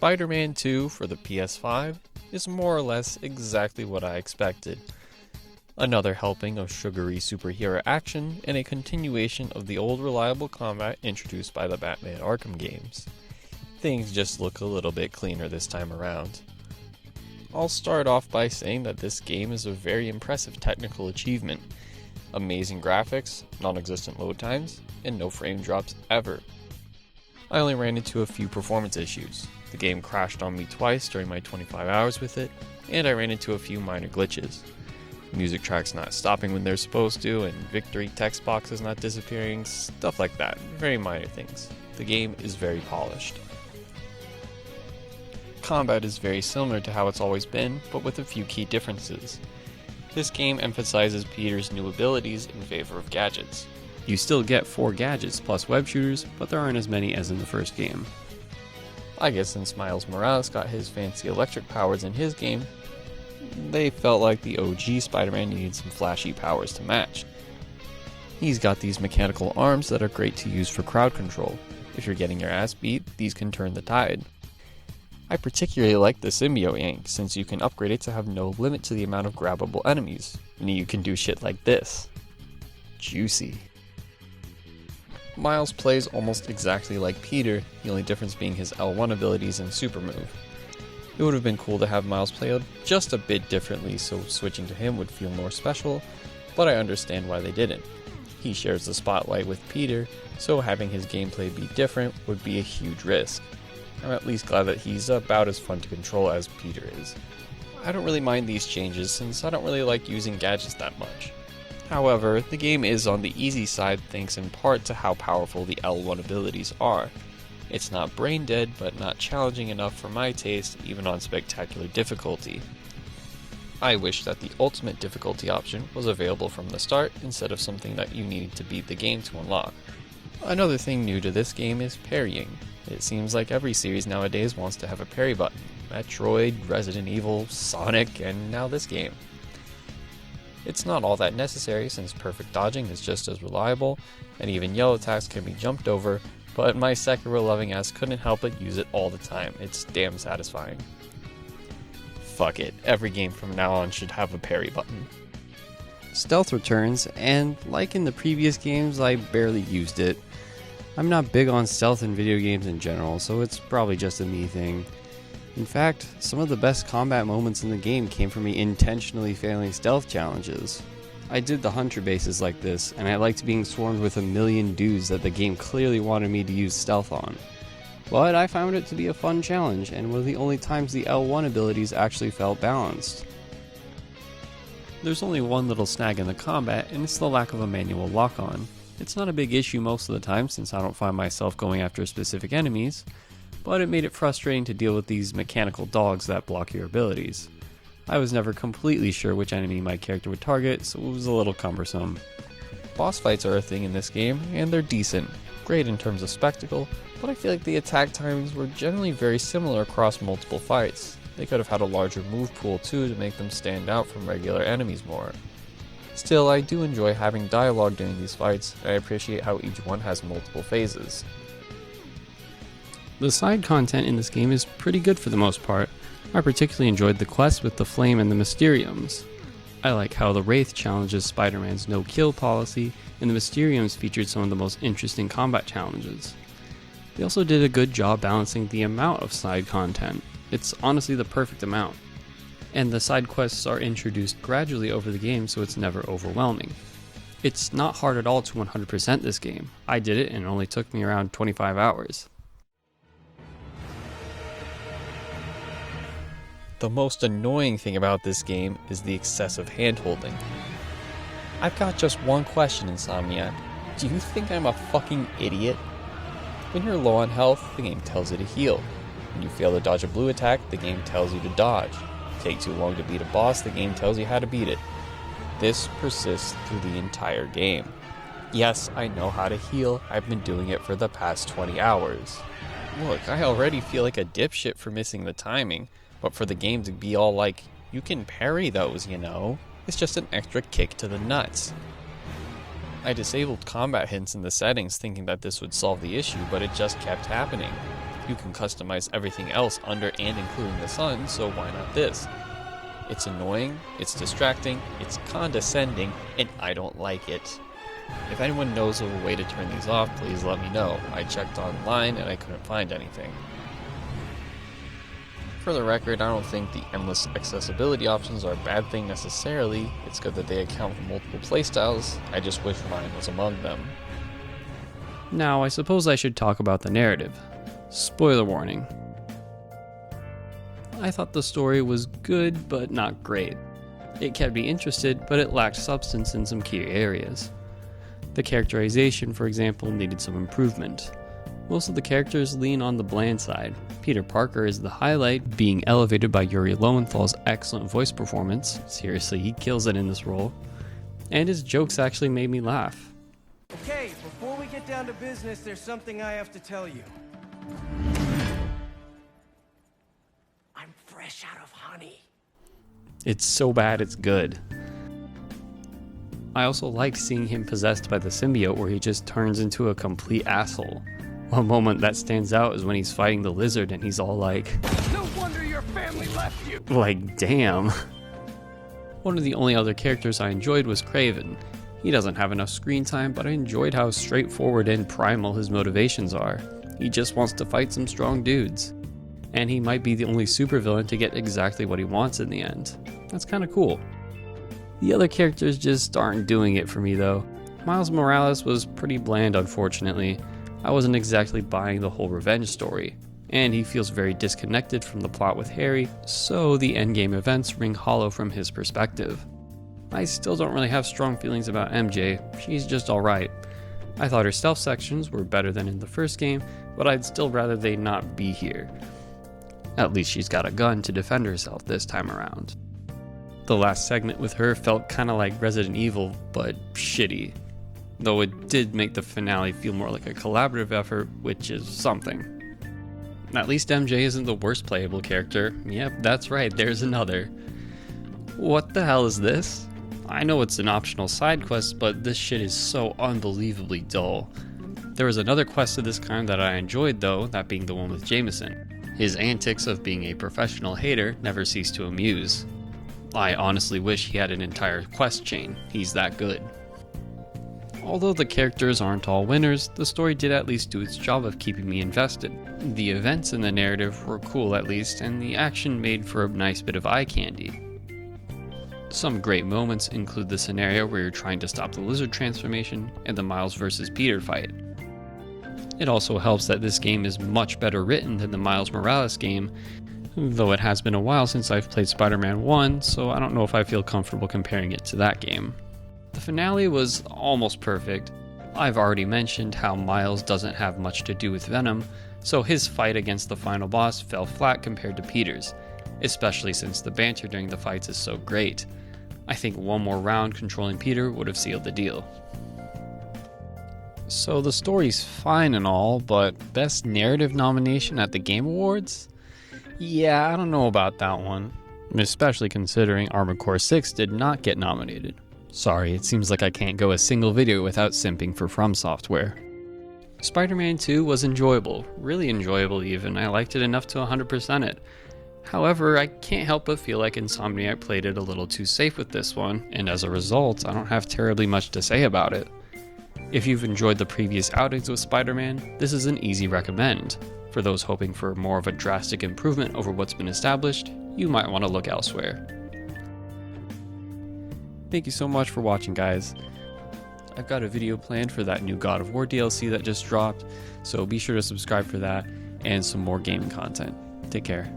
Spider-Man 2 for the PS5 is more or less exactly what I expected. Another helping of sugary superhero action and a continuation of the old reliable combat introduced by the Batman Arkham games. Things just look a little bit cleaner this time around. I'll start off by saying that this game is a very impressive technical achievement. Amazing graphics, non-existent load times, and no frame drops ever. I only ran into a few performance issues. The game crashed on me twice during my 25 hours with it, and I ran into a few minor glitches. Music tracks not stopping when they're supposed to, and victory text boxes not disappearing, stuff like that. Very minor things. The game is very polished. Combat is very similar to how it's always been, but with a few key differences. This game emphasizes Peter's new abilities in favor of gadgets. You still get 4 gadgets plus web shooters, but there aren't as many as in the first game. I guess since Miles Morales got his fancy electric powers in his game, they felt like the OG Spider-Man needed some flashy powers to match. He's got these mechanical arms that are great to use for crowd control. If you're getting your ass beat, these can turn the tide. I particularly like the symbiote yank, since you can upgrade it to have no limit to the amount of grabbable enemies, and you can do shit like this. Juicy. Miles plays almost exactly like Peter, the only difference being his L1 abilities and super move. It would have been cool to have Miles play just a bit differently, so switching to him would feel more special, but I understand why they didn't. He shares the spotlight with Peter, so having his gameplay be different would be a huge risk. I'm at least glad that he's about as fun to control as Peter is. I don't really mind these changes since I don't really like using gadgets that much. However, the game is on the easy side thanks in part to how powerful the L1 abilities are. It's not brain dead, but not challenging enough for my taste, even on spectacular difficulty. I wish that the ultimate difficulty option was available from the start instead of something that you needed to beat the game to unlock. Another thing new to this game is parrying. It seems like every series nowadays wants to have a parry button. Metroid, Resident Evil, Sonic, and now this game. It's not all that necessary since perfect dodging is just as reliable, and even yellow attacks can be jumped over, but my Sekiro loving ass couldn't help but use it all the time. It's damn satisfying. Fuck it, every game from now on should have a parry button. Stealth returns, and like in the previous games, I barely used it. I'm not big on stealth in video games in general, so it's probably just a me thing. In fact, some of the best combat moments in the game came from me intentionally failing stealth challenges. I did the hunter bases like this, and I liked being swarmed with a million dudes that the game clearly wanted me to use stealth on. But I found it to be a fun challenge, and one of the only times the L1 abilities actually felt balanced. There's only one little snag in the combat, and it's the lack of a manual lock-on. It's not a big issue most of the time since I don't find myself going after specific enemies, but it made it frustrating to deal with these mechanical dogs that block your abilities. I was never completely sure which enemy my character would target, so it was a little cumbersome. Boss fights are a thing in this game, and they're decent. Great in terms of spectacle, but I feel like the attack timings were generally very similar across multiple fights. They could have had a larger move pool too to make them stand out from regular enemies more. Still, I do enjoy having dialogue during these fights, and I appreciate how each one has multiple phases. The side content in this game is pretty good for the most part. I particularly enjoyed the quest with the Flame and the Mysteriums. I like how the Wraith challenges Spider-Man's no-kill policy, and the Mysteriums featured some of the most interesting combat challenges. They also did a good job balancing the amount of side content. It's honestly the perfect amount. And the side quests are introduced gradually over the game, so it's never overwhelming. It's not hard at all to 100% this game. I did it and it only took me around 25 hours. The most annoying thing about this game is the excessive hand-holding. I've got just one question, Insomniac. Do you think I'm a fucking idiot? When you're low on health, the game tells you to heal. When you fail to dodge a blue attack, the game tells you to dodge. Take too long to beat a boss, the game tells you how to beat it. This persists through the entire game. Yes, I know how to heal, I've been doing it for the past 20 hours. Look, I already feel like a dipshit for missing the timing, but for the game to be all like, you can parry those, you know? It's just an extra kick to the nuts. I disabled combat hints in the settings thinking that this would solve the issue, but it just kept happening. You can customize everything else under and including the sun, so why not this? It's annoying, it's distracting, it's condescending, and I don't like it. If anyone knows of a way to turn these off, please let me know. I checked online and I couldn't find anything. For the record, I don't think the endless accessibility options are a bad thing necessarily. It's good that they account for multiple playstyles. I just wish mine was among them. Now, I suppose I should talk about the narrative. Spoiler warning. I thought the story was good, but not great. It kept me interested, but it lacked substance in some key areas. The characterization, for example, needed some improvement. Most of the characters lean on the bland side. Peter Parker is the highlight, being elevated by Yuri Lowenthal's excellent voice performance. Seriously, he kills it in this role. And his jokes actually made me laugh. Okay, before we get down to business, there's something I have to tell you. I'm fresh out of honey. It's so bad it's good. I also like seeing him possessed by the symbiote where he just turns into a complete asshole. One moment that stands out is when he's fighting the lizard and he's all like, No wonder your family left you! like, damn. One of the only other characters I enjoyed was Kraven. He doesn't have enough screen time, but I enjoyed how straightforward and primal his motivations are. He just wants to fight some strong dudes. And he might be the only supervillain to get exactly what he wants in the end. That's kinda cool. The other characters just aren't doing it for me though. Miles Morales was pretty bland, unfortunately. I wasn't exactly buying the whole revenge story, and he feels very disconnected from the plot with Harry, so the endgame events ring hollow from his perspective. I still don't really have strong feelings about MJ, she's just alright. I thought her stealth sections were better than in the first game, but I'd still rather they not be here. At least she's got a gun to defend herself this time around. The last segment with her felt kinda like Resident Evil, but shitty. Though it did make the finale feel more like a collaborative effort, which is something. At least MJ isn't the worst playable character. Yep, that's right, there's another. What the hell is this? I know it's an optional side quest, but this shit is so unbelievably dull. There was another quest of this kind that I enjoyed though, that being the one with Jameson. His antics of being a professional hater never cease to amuse. I honestly wish he had an entire quest chain, he's that good. Although the characters aren't all winners, the story did at least do its job of keeping me invested. The events in the narrative were cool at least, and the action made for a nice bit of eye candy. Some great moments include the scenario where you're trying to stop the lizard transformation and the Miles vs. Peter fight. It also helps that this game is much better written than the Miles Morales game, though it has been a while since I've played Spider-Man 1, so I don't know if I feel comfortable comparing it to that game. The finale was almost perfect. I've already mentioned how Miles doesn't have much to do with Venom, so his fight against the final boss fell flat compared to Peter's, especially since the banter during the fights is so great. I think one more round controlling Peter would have sealed the deal. So the story's fine and all, but best narrative nomination at the Game Awards? Yeah, I don't know about that one, especially considering Armored Core 6 did not get nominated. Sorry, it seems like I can't go a single video without simping for From Software. Spider-Man 2 was enjoyable, really enjoyable even. I liked it enough to 100% it. However, I can't help but feel like Insomniac played it a little too safe with this one, and as a result, I don't have terribly much to say about it. If you've enjoyed the previous outings with Spider-Man, this is an easy recommend. For those hoping for more of a drastic improvement over what's been established, you might want to look elsewhere. Thank you so much for watching, guys. I've got a video planned for that new God of War DLC that just dropped, so be sure to subscribe for that and some more gaming content. Take care.